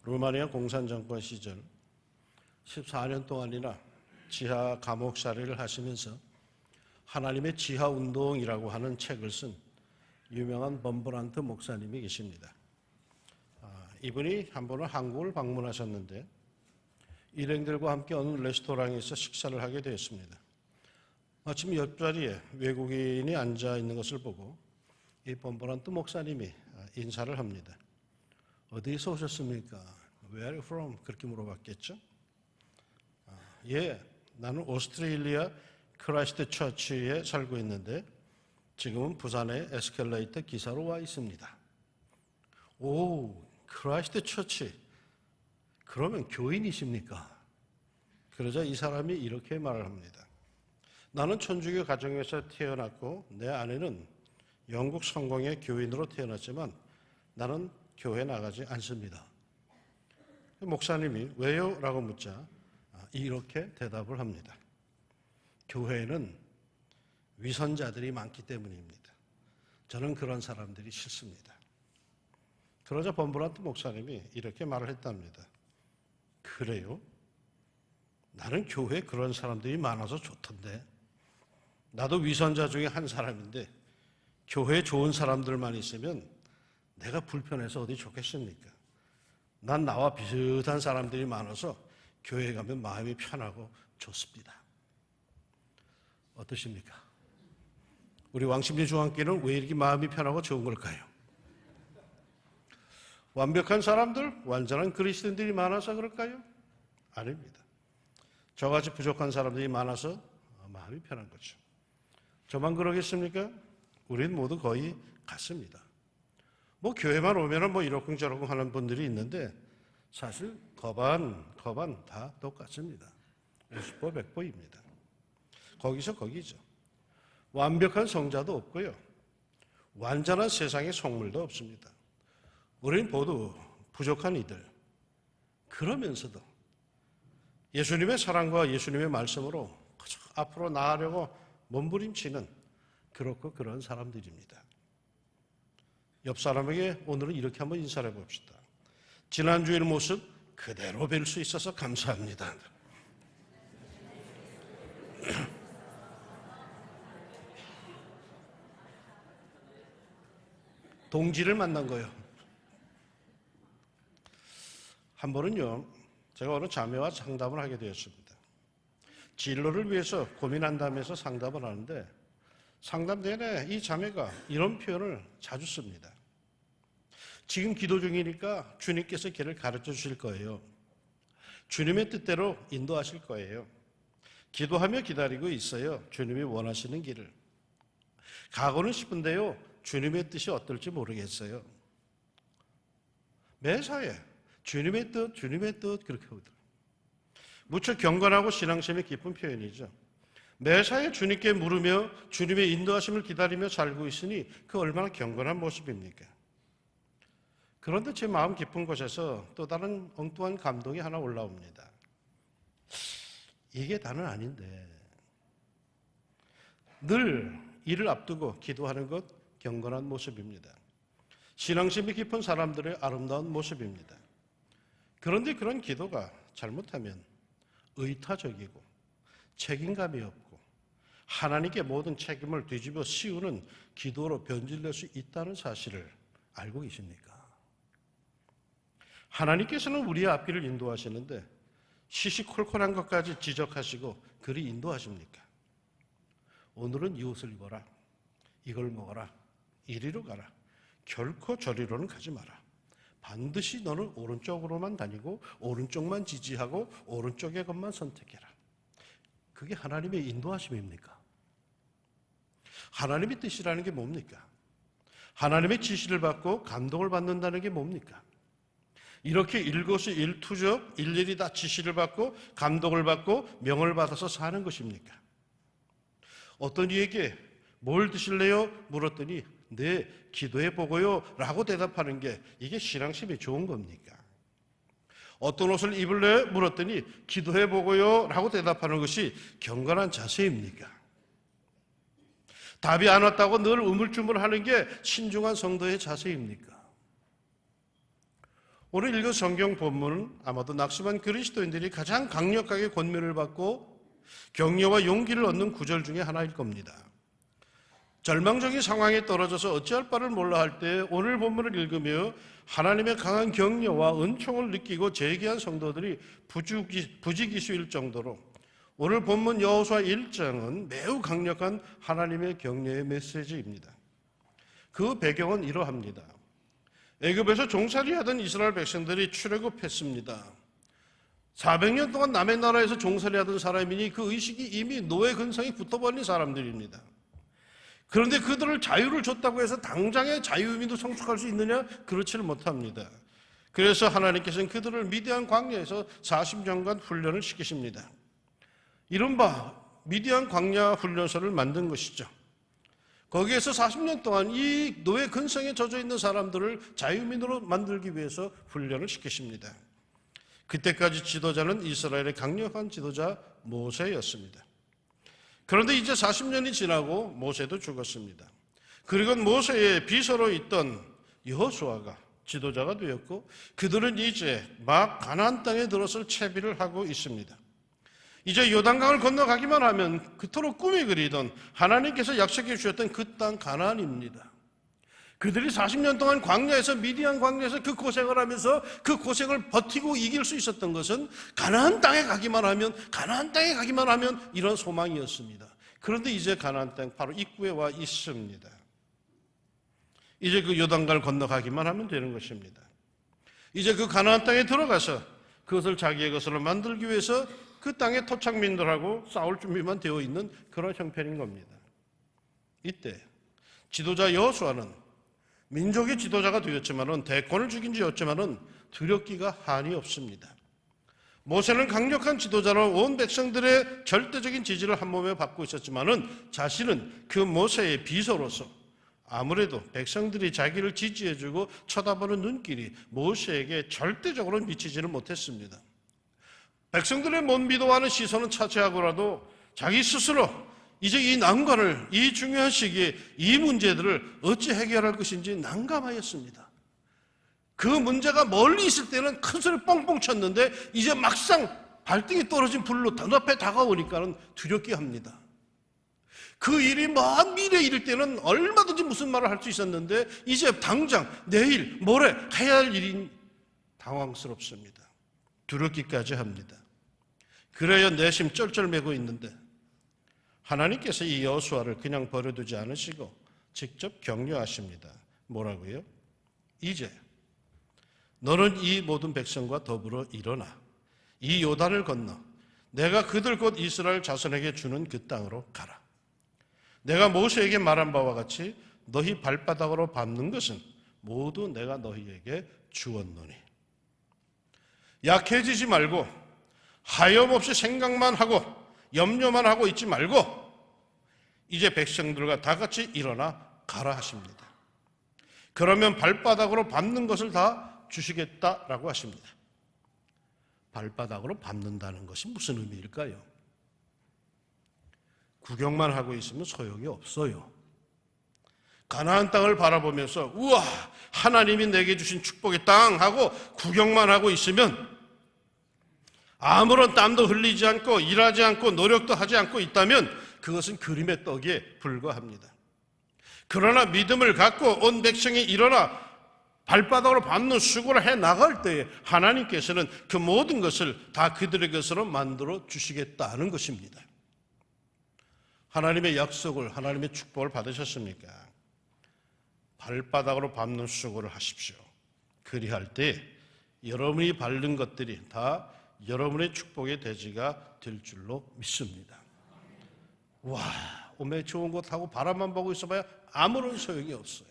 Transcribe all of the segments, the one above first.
루마니아 공산정권 시절 14년 동안이나 지하 감옥살이를 하시면서 하나님의 지하운동이라고 하는 책을 쓴 유명한 범브란트 목사님이 계십니다. 이분이 한 번은 한국을 방문하셨는데 일행들과 함께 어느 레스토랑에서 식사를 하게 되었습니다. 마침 옆자리에 외국인이 앉아 있는 것을 보고 이 범브란트 목사님이 인사를 합니다. 어디서 오셨습니까? Where are you from? 그렇게 물어봤겠죠? 예, 나는 오스트레일리아 크라이스트 처치에 살고 있는데 지금은 부산의 에스컬레이터 기사로 와 있습니다. 오, 크라이스트 처치. 그러면 교인이십니까? 그러자 이 사람이 이렇게 말을 합니다. 나는 천주교 가정에서 태어났고 내 아내는 영국 성공의 교인으로 태어났지만 나는 교회 나가지 않습니다. 목사님이 왜요? 라고 묻자 이렇게 대답을 합니다. 교회에는 위선자들이 많기 때문입니다. 저는 그런 사람들이 싫습니다. 그러자 범브란트 목사님이 이렇게 말을 했답니다. 그래요? 나는 교회에 그런 사람들이 많아서 좋던데. 나도 위선자 중에 한 사람인데 교회에 좋은 사람들만 있으면 내가 불편해서 어디 좋겠습니까? 난 나와 비슷한 사람들이 많아서 교회에 가면 마음이 편하고 좋습니다. 어떠십니까? 우리 왕십리 중앙교회는 왜 이렇게 마음이 편하고 좋은 걸까요? 완벽한 사람들, 완전한 그리스도인들이 많아서 그럴까요? 아닙니다. 저같이 부족한 사람들이 많아서 마음이 편한 거죠. 저만 그러겠습니까? 우린 모두 거의 같습니다. 교회만 오면은 이러쿵저러쿵 하는 분들이 있는데 사실 거반 다 똑같습니다. 50보 100보입니다. 거기서 거기죠. 완벽한 성자도 없고요. 완전한 세상의 속물도 없습니다. 우리는 모두 부족한 이들. 그러면서도 예수님의 사랑과 예수님의 말씀으로 앞으로 나아가려고 몸부림치는 그렇고 그런 사람들입니다. 옆 사람에게 오늘은 이렇게 한번 인사를 해봅시다. 지난주의 모습 그대로 뵐 수 있어서 감사합니다. 동지를 만난 거예요. 한 번은요, 제가 어느 자매와 상담을 하게 되었습니다. 진로를 위해서 고민한다면서 상담을 하는데 상담 내내 이 자매가 이런 표현을 자주 씁니다. 지금 기도 중이니까 주님께서 길을 가르쳐 주실 거예요. 주님의 뜻대로 인도하실 거예요. 기도하며 기다리고 있어요. 주님이 원하시는 길을. 가고는 싶은데요. 주님의 뜻이 어떨지 모르겠어요. 매사에 주님의 뜻 그렇게 하거든요. 무척 경건하고 신앙심이 깊은 표현이죠. 매사에 주님께 물으며 주님의 인도하심을 기다리며 살고 있으니 그 얼마나 경건한 모습입니까? 그런데 제 마음 깊은 곳에서 또 다른 엉뚱한 감동이 하나 올라옵니다. 이게 다는 아닌데 늘 일을 앞두고 기도하는 것 경건한 모습입니다. 신앙심이 깊은 사람들의 아름다운 모습입니다. 그런데 그런 기도가 잘못하면 의타적이고 책임감이 없고 하나님께 모든 책임을 뒤집어 씌우는 기도로 변질될 수 있다는 사실을 알고 계십니까? 하나님께서는 우리의 앞길을 인도하시는데 시시콜콜한 것까지 지적하시고 그리 인도하십니까? 오늘은 이 옷을 입어라. 이걸 먹어라. 이리로 가라. 결코 저리로는 가지 마라. 반드시 너는 오른쪽으로만 다니고 오른쪽만 지지하고 오른쪽의 것만 선택해라. 그게 하나님의 인도하심입니까? 하나님의 뜻이라는 게 뭡니까? 하나님의 지시를 받고 감동을 받는다는 게 뭡니까? 이렇게 일거수일투족 일일이 다 지시를 받고 감동을 받고 명을 받아서 사는 것입니까? 어떤 이에게 뭘 드실래요? 물었더니 네, 기도해 보고요 라고 대답하는 게 이게 신앙심이 좋은 겁니까? 어떤 옷을 입을래? 물었더니 기도해 보고요 라고 대답하는 것이 경건한 자세입니까? 답이 안 왔다고 늘 우물쭈물하는 게 신중한 성도의 자세입니까? 오늘 읽은 성경 본문은 아마도 낙심한 그리스도인들이 가장 강력하게 권면을 받고 격려와 용기를 얻는 구절 중에 하나일 겁니다. 절망적인 상황에 떨어져서 어찌할 바를 몰라 할 때 오늘 본문을 읽으며 하나님의 강한 격려와 은총을 느끼고 재기한 성도들이 부지기수일 정도로 오늘 본문 여호수아 1장은 매우 강력한 하나님의 격려의 메시지입니다. 그 배경은 이러합니다. 애굽에서 종살이하던 이스라엘 백성들이 출애굽했습니다. 400년 동안 남의 나라에서 종살이하던 사람이니 그 의식이 이미 노예 근성이 붙어버린 사람들입니다. 그런데 그들을 자유를 줬다고 해서 당장의 자유의미도 성취할 수 있느냐? 그렇지는 못합니다. 그래서 하나님께서는 그들을 미디안 광야에서 40년간 훈련을 시키십니다. 이른바 미디안 광야 훈련소를 만든 것이죠. 거기에서 40년 동안 이 노예 근성에 젖어 있는 사람들을 자유민으로 만들기 위해서 훈련을 시키십니다. 그때까지 지도자는 이스라엘의 강력한 지도자 모세였습니다. 그런데 이제 40년이 지나고 모세도 죽었습니다. 그리고 모세의 비서로 있던 여호수아가 지도자가 되었고 그들은 이제 막 가나안 땅에 들어설 채비를 하고 있습니다. 이제 요단강을 건너가기만 하면 그토록 꿈이 그리던 하나님께서 약속해 주셨던 그 땅 가나안입니다. 그들이 40년 동안 광야에서 미디안 광야에서 그 고생을 하면서 그 고생을 버티고 이길 수 있었던 것은 가나안 땅에 가기만 하면 이런 소망이었습니다. 그런데 이제 가나안 땅 바로 입구에 와 있습니다. 이제 그 요단강을 건너가기만 하면 되는 것입니다. 이제 그 가나안 땅에 들어가서 그것을 자기의 것으로 만들기 위해서 그 땅의 토착민들하고 싸울 준비만 되어 있는 그런 형편인 겁니다. 이때 지도자 여호수아는 민족의 지도자가 되었지만은 대권을 죽인 지였지만은 두렵기가 한이 없습니다. 모세는 강력한 지도자로 온 백성들의 절대적인 지지를 한 몸에 받고 있었지만은 자신은 그 모세의 비서로서 아무래도 백성들이 자기를 지지해주고 쳐다보는 눈길이 모세에게 절대적으로 미치지를 못했습니다. 백성들의 못 믿어하는 시선은 차치하고라도 자기 스스로 이제 이 난관을, 이 중요한 시기에 이 문제들을 어찌 해결할 것인지 난감하였습니다. 그 문제가 멀리 있을 때는 큰 소리 뻥뻥 쳤는데 이제 막상 발등에 떨어진 불로 눈앞에 다가오니까는 두렵게 합니다. 그 일이 먼 미래에 이를 때는 얼마든지 무슨 말을 할 수 있었는데 이제 당장 내일 모레 해야 할 일이 당황스럽습니다. 두렵기까지 합니다. 그래야 내심 쩔쩔매고 있는데 하나님께서 이 여호수아를 그냥 버려두지 않으시고 직접 격려하십니다. 뭐라고요? 이제 너는 이 모든 백성과 더불어 일어나 이 요단을 건너 내가 그들 곧 이스라엘 자손에게 주는 그 땅으로 가라. 내가 모세에게 말한 바와 같이 너희 발바닥으로 밟는 것은 모두 내가 너희에게 주었노니. 약해지지 말고 하염없이 생각만 하고 염려만 하고 있지 말고 이제 백성들과 다 같이 일어나 가라 하십니다. 그러면 발바닥으로 밟는 것을 다 주시겠다라고 하십니다. 발바닥으로 밟는다는 것이 무슨 의미일까요? 구경만 하고 있으면 소용이 없어요. 가나안 땅을 바라보면서 우와 하나님이 내게 주신 축복의 땅 하고 구경만 하고 있으면 아무런 땀도 흘리지 않고 일하지 않고 노력도 하지 않고 있다면 그것은 그림의 떡에 불과합니다. 그러나 믿음을 갖고 온 백성이 일어나 발바닥으로 밟는 수고를 해 나갈 때에 하나님께서는 그 모든 것을 다 그들의 것으로 만들어 주시겠다는 것입니다. 하나님의 약속을, 하나님의 축복을 받으셨습니까? 발바닥으로 밟는 수고를 하십시오. 그리할 때 여러분이 밟는 것들이 다 여러분의 축복의 대지가 될 줄로 믿습니다. 와, 오메 좋은 곳 하고 바람만 보고 있어봐야 아무런 소용이 없어요.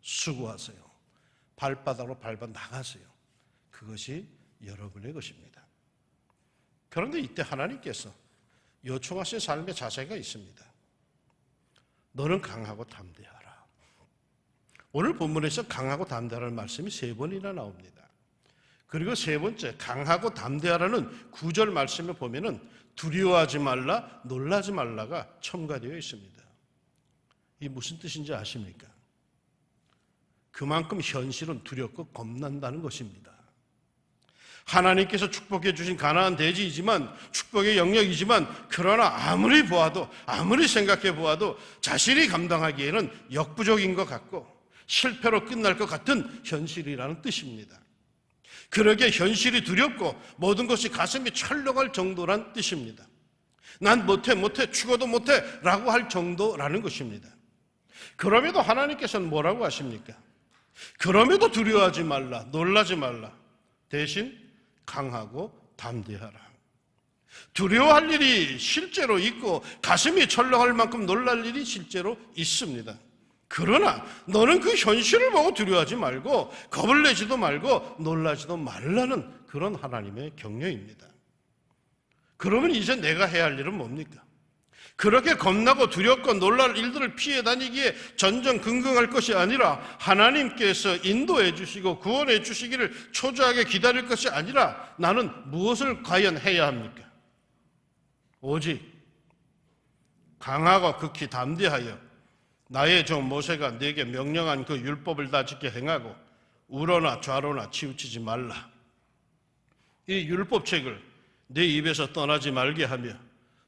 수고하세요. 발바닥으로 밟아 나가세요. 그것이 여러분의 것입니다. 그런데 이때 하나님께서 요청하신 삶의 자세가 있습니다. 너는 강하고 담대하라. 오늘 본문에서 강하고 담대하라는 말씀이 3번이나 나옵니다. 그리고 세 번째, 강하고 담대하라는 9절 말씀을 보면은 두려워하지 말라, 놀라지 말라가 첨가되어 있습니다. 이게 무슨 뜻인지 아십니까? 그만큼 현실은 두렵고 겁난다는 것입니다. 하나님께서 축복해 주신 가나안 대지이지만, 축복의 영역이지만, 그러나 아무리 보아도, 아무리 생각해 보아도 자신이 감당하기에는 역부족인 것 같고 실패로 끝날 것 같은 현실이라는 뜻입니다. 그러기에 현실이 두렵고 모든 것이 가슴이 철렁할 정도란 뜻입니다. 난 못해 죽어도 못해 라고 할 정도라는 것입니다. 그럼에도 하나님께서는 뭐라고 하십니까? 그럼에도 두려워하지 말라, 놀라지 말라. 대신 강하고 담대하라. 두려워할 일이 실제로 있고 가슴이 철렁할 만큼 놀랄 일이 실제로 있습니다. 그러나 너는 그 현실을 보고 두려워하지 말고 겁을 내지도 말고 놀라지도 말라는 그런 하나님의 격려입니다. 그러면 이제 내가 해야 할 일은 뭡니까? 그렇게 겁나고 두렵고 놀랄 일들을 피해 다니기에 전전긍긍할 것이 아니라 하나님께서 인도해 주시고 구원해 주시기를 초조하게 기다릴 것이 아니라 나는 무엇을 과연 해야 합니까? 오직 강하고 극히 담대하여 나의 종 모세가 네게 명령한 그 율법을 다 지켜 행하고 우로나 좌로나 치우치지 말라. 이 율법책을 네 입에서 떠나지 말게 하며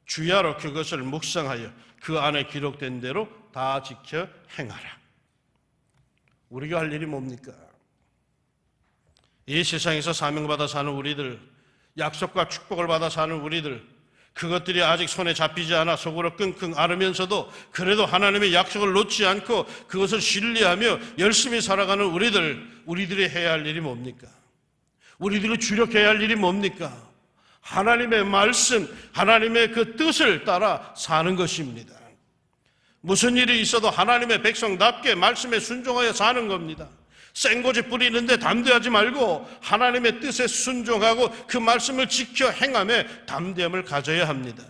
주야로 그것을 묵상하여 그 안에 기록된 대로 다 지켜 행하라. 우리가 할 일이 뭡니까? 이 세상에서 사명받아 사는 우리들, 약속과 축복을 받아 사는 우리들, 그것들이 아직 손에 잡히지 않아 속으로 끙끙 앓으면서도 그래도 하나님의 약속을 놓지 않고 그것을 신뢰하며 열심히 살아가는 우리들이 해야 할 일이 뭡니까? 우리들이 주력해야 할 일이 뭡니까? 하나님의 말씀, 하나님의 그 뜻을 따라 사는 것입니다. 무슨 일이 있어도 하나님의 백성답게 말씀에 순종하여 사는 겁니다. 생고지 뿌리는데 담대하지 말고 하나님의 뜻에 순종하고 그 말씀을 지켜 행함에 담대함을 가져야 합니다.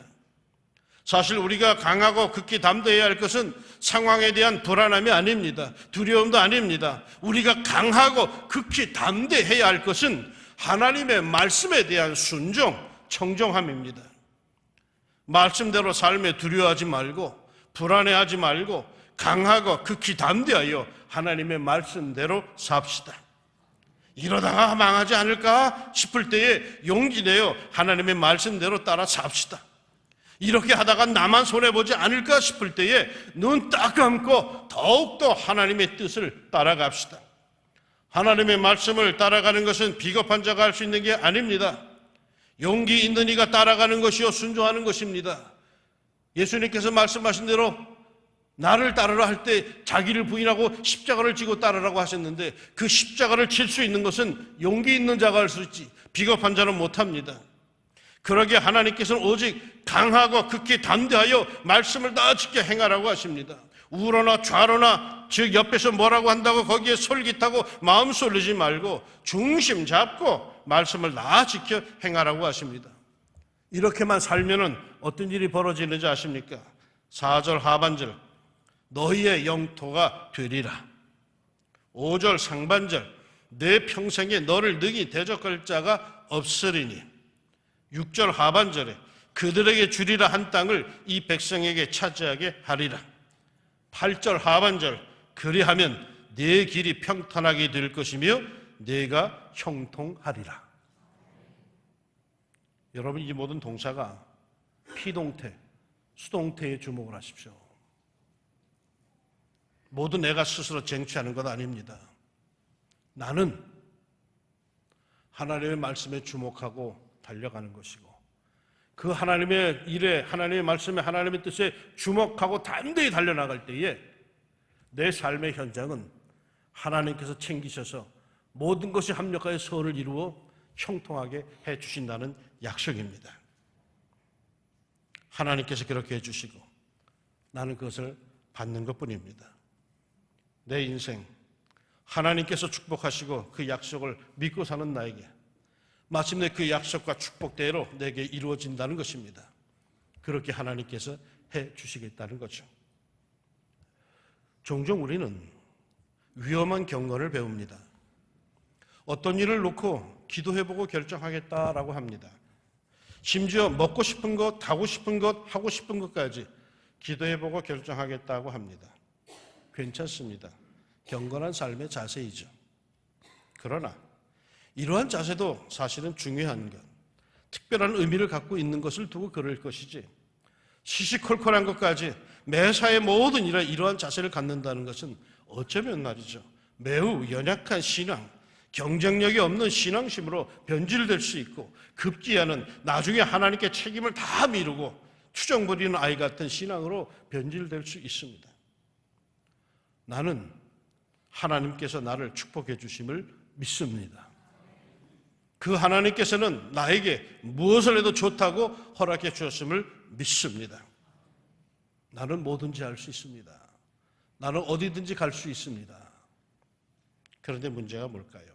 사실 우리가 강하고 극히 담대해야 할 것은 상황에 대한 불안함이 아닙니다. 두려움도 아닙니다. 우리가 강하고 극히 담대해야 할 것은 하나님의 말씀에 대한 순종, 청정함입니다. 말씀대로 삶에 두려워하지 말고 불안해하지 말고 강하고 극히 담대하여 하나님의 말씀대로 삽시다. 이러다가 망하지 않을까 싶을 때에 용기 내어 하나님의 말씀대로 따라 삽시다. 이렇게 하다가 나만 손해보지 않을까 싶을 때에 눈 딱 감고 더욱더 하나님의 뜻을 따라갑시다. 하나님의 말씀을 따라가는 것은 비겁한 자가 할 수 있는 게 아닙니다. 용기 있는 이가 따라가는 것이요 순종하는 것입니다. 예수님께서 말씀하신 대로 나를 따르라 할 때 자기를 부인하고 십자가를 지고 따르라고 하셨는데 그 십자가를 칠 수 있는 것은 용기 있는 자가 할 수 있지 비겁한 자는 못합니다. 그러기에 하나님께서는 오직 강하고 극히 담대하여 말씀을 다 지켜 행하라고 하십니다. 우로나 좌로나 즉 옆에서 뭐라고 한다고 거기에 솔깃하고 마음 쏠리지 말고 중심 잡고 말씀을 다 지켜 행하라고 하십니다. 이렇게만 살면은 어떤 일이 벌어지는지 아십니까? 4절 하반절 너희의 영토가 되리라. 5절 상반절 내 평생에 너를 능히 대적할 자가 없으리니. 6절 하반절에 그들에게 주리라 한 땅을 이 백성에게 차지하게 하리라. 8절 하반절 그리하면 내 길이 평탄하게 될 것이며 내가 형통하리라. 여러분 이 모든 동사가 피동태, 수동태에 주목을 하십시오. 모두 내가 스스로 쟁취하는 것 아닙니다. 나는 하나님의 말씀에 주목하고 달려가는 것이고 그 하나님의 일에 하나님의 말씀에 하나님의 뜻에 주목하고 담대히 달려나갈 때에 내 삶의 현장은 하나님께서 챙기셔서 모든 것이 합력하여 선을 이루어 형통하게 해주신다는 약속입니다. 하나님께서 그렇게 해주시고 나는 그것을 받는 것뿐입니다. 내 인생 하나님께서 축복하시고 그 약속을 믿고 사는 나에게 마침내 그 약속과 축복대로 내게 이루어진다는 것입니다. 그렇게 하나님께서 해주시겠다는 거죠. 종종 우리는 위험한 경건을 배웁니다. 어떤 일을 놓고 기도해보고 결정하겠다라고 합니다. 심지어 먹고 싶은 것, 하고 싶은 것, 하고 싶은 것까지 기도해보고 결정하겠다고 합니다. 괜찮습니다. 경건한 삶의 자세이죠. 그러나 이러한 자세도 사실은 중요한 것, 특별한 의미를 갖고 있는 것을 두고 그럴 것이지, 시시콜콜한 것까지 매사의 모든 일에 이러한 자세를 갖는다는 것은 어쩌면 말이죠, 매우 연약한 신앙, 경쟁력이 없는 신앙심으로 변질될 수 있고, 급기야는 나중에 하나님께 책임을 다 미루고 추정 부리는 아이 같은 신앙으로 변질될 수 있습니다. 나는 하나님께서 나를 축복해 주심을 믿습니다. 그 하나님께서는 나에게 무엇을 해도 좋다고 허락해 주셨음을 믿습니다. 나는 뭐든지 할 수 있습니다. 나는 어디든지 갈 수 있습니다. 그런데 문제가 뭘까요?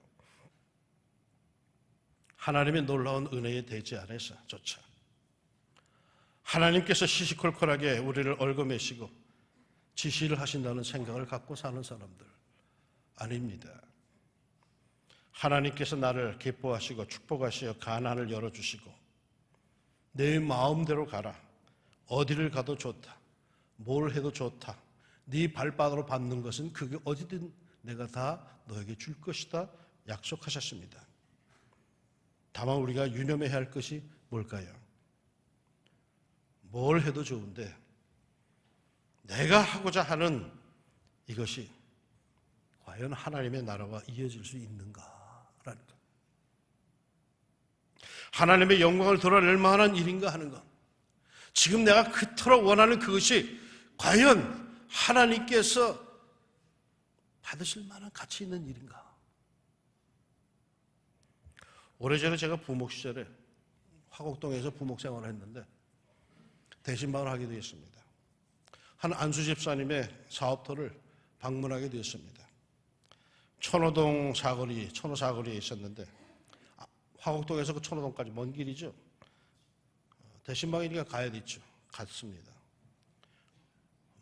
하나님의 놀라운 은혜의 대지 안에서조차 하나님께서 시시콜콜하게 우리를 얽어매시고 지시를 하신다는 생각을 갖고 사는 사람들 아닙니다. 하나님께서 나를 기뻐하시고 축복하시어 가난을 열어주시고 내 마음대로 가라, 어디를 가도 좋다, 뭘 해도 좋다, 네 발바닥으로 밟는 것은 그게 어디든 내가 다 너에게 줄 것이다 약속하셨습니다. 다만 우리가 유념해야 할 것이 뭘까요? 뭘 해도 좋은데 내가 하고자 하는 이것이 과연 하나님의 나라와 이어질 수 있는가라는 것, 하나님의 영광을 드러낼 만한 일인가 하는 것, 지금 내가 그토록 원하는 그것이 과연 하나님께서 받으실 만한 가치 있는 일인가? 오래전에 제가 부목 시절에 화곡동에서 부목 생활을 했는데 대신방을 하게 되었습니다. 한 안수 집사님의 사업터를 방문하게 되었습니다. 천호동 사거리, 천호 사거리에 있었는데 화곡동에서 그 천호동까지 먼 길이죠. 대신방이니까 가야 되죠. 갔습니다.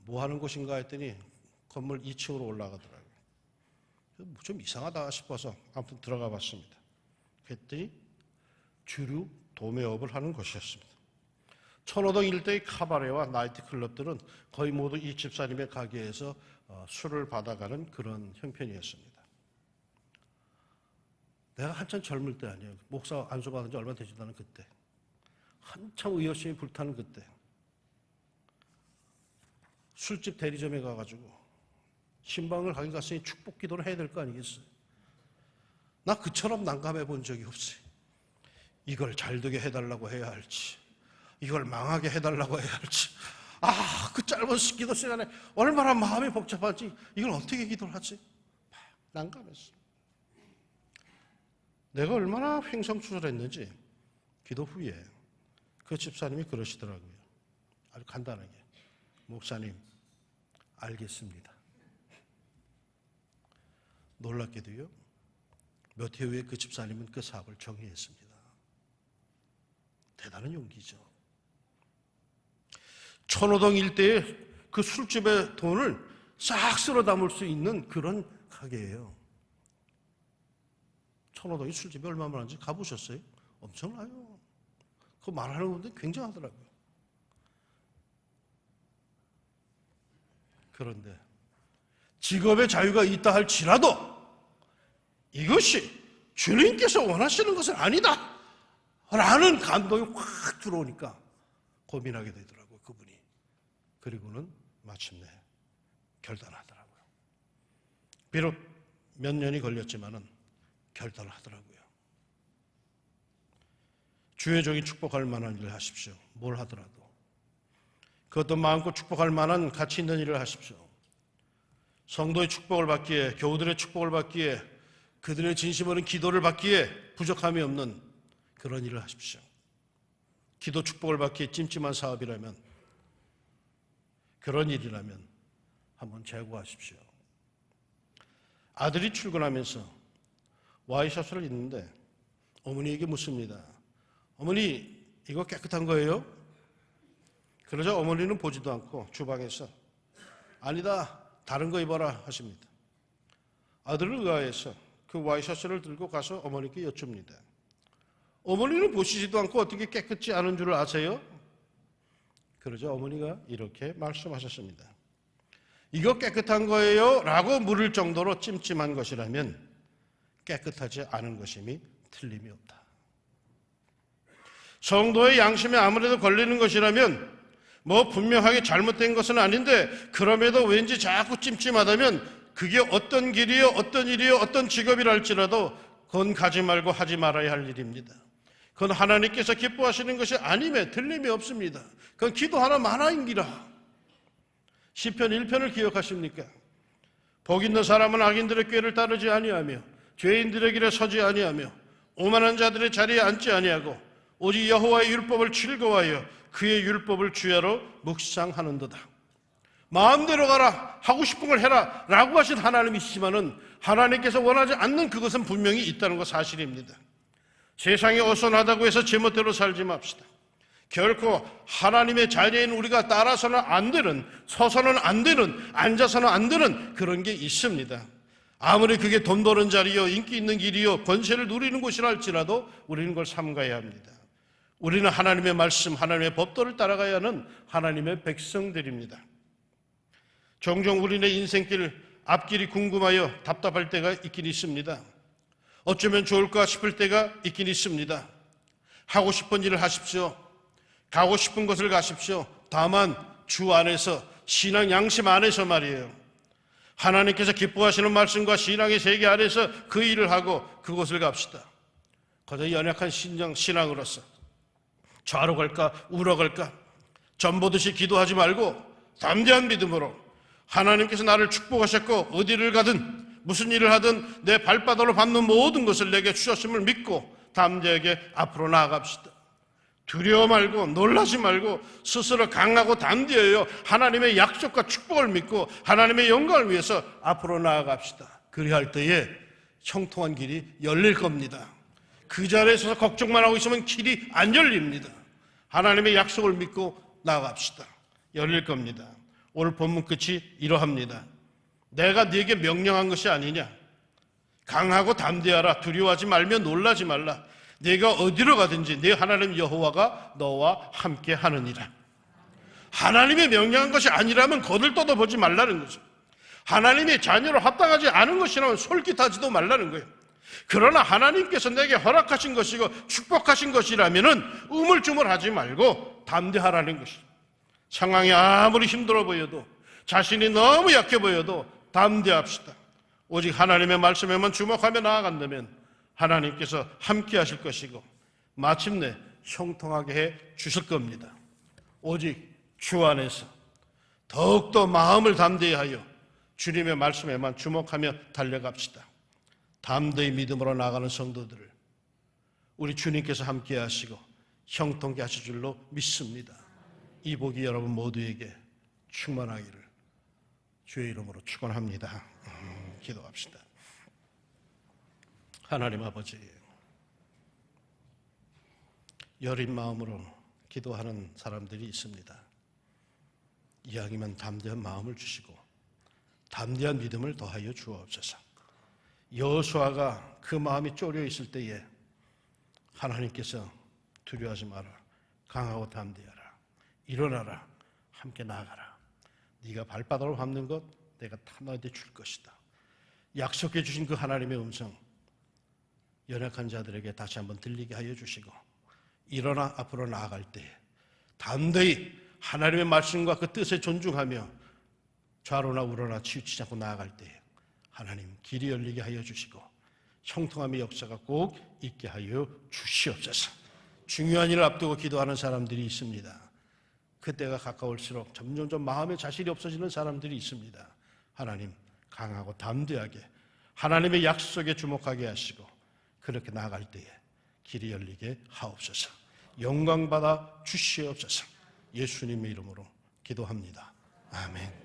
뭐 하는 곳인가 했더니 건물 2층으로 올라가더라고요. 좀 이상하다 싶어서 아무튼 들어가 봤습니다. 그랬더니 주류 도매업을 하는 곳이었습니다. 천호동 일대의 카바레와 나이트클럽들은 거의 모두 이 집사님의 가게에서 술을 받아가는 그런 형편이었습니다. 내가 한참 젊을 때 아니에요. 목사 안수받은 지 얼마 되지도 않은 그때, 한참 의협심이 불타는 그때, 술집 대리점에 가가지고 신방을 가긴 갔으니 축복 기도를 해야 될 거 아니겠어요? 나 그처럼 난감해 본 적이 없어요. 이걸 잘 되게 해달라고 해야 할지, 이걸 망하게 해달라고 해야 할지, 그 짧은 기도 시간에 얼마나 마음이 복잡하지, 이걸 어떻게 기도를 하지? 난감했어. 내가 얼마나 횡성추절했는지 기도 후에 그 집사님이 그러시더라고요. 아주 간단하게, 목사님 알겠습니다. 놀랍게도요, 몇 해 후에 그 집사님은 그 사업을 정리했습니다. 대단한 용기죠. 천호동 일대에 그 술집의 돈을 싹 쓸어 담을 수 있는 그런 가게예요. 천호동이 술집이 얼마나 많은지 가보셨어요? 엄청나요. 그거 말하는 분들 굉장하더라고요. 그런데 직업의 자유가 있다 할지라도 이것이 주님께서 원하시는 것은 아니다 라는 감동이 확 들어오니까 고민하게 되더라고요, 그분이. 그리고는 마침내 결단하더라고요. 비록 몇 년이 걸렸지만은 결단을 하더라고요. 주의 종이 축복할 만한 일을 하십시오. 뭘 하더라도 그것도 마음껏 축복할 만한 가치 있는 일을 하십시오. 성도의 축복을 받기에, 교우들의 축복을 받기에, 그들의 진심 어린 기도를 받기에 부족함이 없는 그런 일을 하십시오. 기도 축복을 받기에 찜찜한 사업이라면, 그런 일이라면 한번 재고하십시오. 아들이 출근하면서 와이셔츠를 입는데 어머니에게 묻습니다. 어머니, 이거 깨끗한 거예요? 그러자 어머니는 보지도 않고 주방에서 아니다, 다른 거 입어라 하십니다. 아들을 의아해서 그 와이셔츠를 들고 가서 어머니께 여쭙니다. 어머니는 보시지도 않고 어떻게 깨끗지 않은 줄 아세요? 그러자 어머니가 이렇게 말씀하셨습니다. 이거 깨끗한 거예요? 라고 물을 정도로 찜찜한 것이라면 깨끗하지 않은 것임이 틀림이 없다. 성도의 양심에 아무래도 걸리는 것이라면 분명하게 잘못된 것은 아닌데 그럼에도 왠지 자꾸 찜찜하다면 그게 어떤 길이요, 어떤 일이요, 어떤 직업이라 할지라도 그건 가지 말고 하지 말아야 할 일입니다. 그건 하나님께서 기뻐하시는 것이 아님에 틀림이 없습니다. 그건 기도하나 마나인기라. 시편 1편을 기억하십니까? 복 있는 사람은 악인들의 꾀를 따르지 아니하며 죄인들의 길에 서지 아니하며 오만한 자들의 자리에 앉지 아니하고 오직 여호와의 율법을 즐거워하여 그의 율법을 주야로 묵상하는도다. 마음대로 가라, 하고 싶은 걸 해라 라고 하신 하나님이시지만은 하나님께서 원하지 않는 그것은 분명히 있다는 것 사실입니다. 세상이 어선하다고 해서 제멋대로 살지 맙시다. 결코 하나님의 자녀인 우리가 따라서는 안 되는, 서서는 안 되는, 앉아서는 안 되는 그런 게 있습니다. 아무리 그게 돈 버는 자리요, 인기 있는 길이요, 권세를 누리는 곳이라 할지라도 우리는 그걸 삼가야 합니다. 우리는 하나님의 말씀, 하나님의 법도를 따라가야 하는 하나님의 백성들입니다. 종종 우리네 인생길 앞길이 궁금하여 답답할 때가 있긴 있습니다. 어쩌면 좋을까 싶을 때가 있긴 있습니다. 하고 싶은 일을 하십시오. 가고 싶은 곳을 가십시오. 다만 주 안에서, 신앙 양심 안에서 말이에요. 하나님께서 기뻐하시는 말씀과 신앙의 세계 안에서 그 일을 하고 그곳을 갑시다. 거저 연약한 신앙으로서 좌로 갈까 우로 갈까 전보듯이 기도하지 말고 담대한 믿음으로 하나님께서 나를 축복하셨고 어디를 가든 무슨 일을 하든 내 발바닥으로 밟는 모든 것을 내게 주셨음을 믿고 담대하게 앞으로 나아갑시다. 두려워 말고 놀라지 말고 스스로 강하고 담대하여 하나님의 약속과 축복을 믿고 하나님의 영광을 위해서 앞으로 나아갑시다. 그리할 때에 형통한 길이 열릴 겁니다. 그 자리에 서서 걱정만 하고 있으면 길이 안 열립니다. 하나님의 약속을 믿고 나아갑시다. 열릴 겁니다. 오늘 본문 끝이 이러합니다. 내가 네게 명령한 것이 아니냐. 강하고 담대하라. 두려워하지 말며 놀라지 말라. 네가 어디로 가든지 네 하나님 여호와가 너와 함께 하느니라. 하나님의 명령한 것이 아니라면 거들떠도 보지 말라는 거죠. 하나님의 자녀로 합당하지 않은 것이라면 솔깃하지도 말라는 거예요. 그러나 하나님께서 내게 허락하신 것이고 축복하신 것이라면은 우물쭈물하지 말고 담대하라는 것이죠. 상황이 아무리 힘들어 보여도 자신이 너무 약해 보여도 담대합시다. 오직 하나님의 말씀에만 주목하며 나아간다면 하나님께서 함께 하실 것이고 마침내 형통하게 해 주실 겁니다. 오직 주 안에서 더욱더 마음을 담대히 하여 주님의 말씀에만 주목하며 달려갑시다. 담대히 믿음으로 나가는 성도들을 우리 주님께서 함께 하시고 형통케 하실 줄로 믿습니다. 이 복이 여러분 모두에게 충만하기를 주의 이름으로 축원합니다. 기도합시다. 하나님 아버지, 여린 마음으로 기도하는 사람들이 있습니다. 이왕이면 담대한 마음을 주시고 담대한 믿음을 더하여 주옵소서. 여호수아가 그 마음이 쪼려 있을 때에 하나님께서 두려워하지 마라, 강하고 담대하라, 일어나라, 함께 나아가라. 네가 발바닥으로 밟는 것 내가 다 너희한테 줄 것이다. 약속해 주신 그 하나님의 음성 연약한 자들에게 다시 한번 들리게 하여 주시고 일어나 앞으로 나아갈 때 담대히 하나님의 말씀과 그 뜻에 존중하며 좌로나 우로나 치우치지 않고 나아갈 때 하나님 길이 열리게 하여 주시고 형통함의 역사가 꼭 있게 하여 주시옵소서. 중요한 일을 앞두고 기도하는 사람들이 있습니다. 그때가 가까울수록 점점점 마음에 자신이 없어지는 사람들이 있습니다. 하나님 강하고 담대하게 하나님의 약속에 주목하게 하시고 그렇게 나아갈 때에 길이 열리게 하옵소서. 영광받아 주시옵소서. 예수님의 이름으로 기도합니다. 아멘.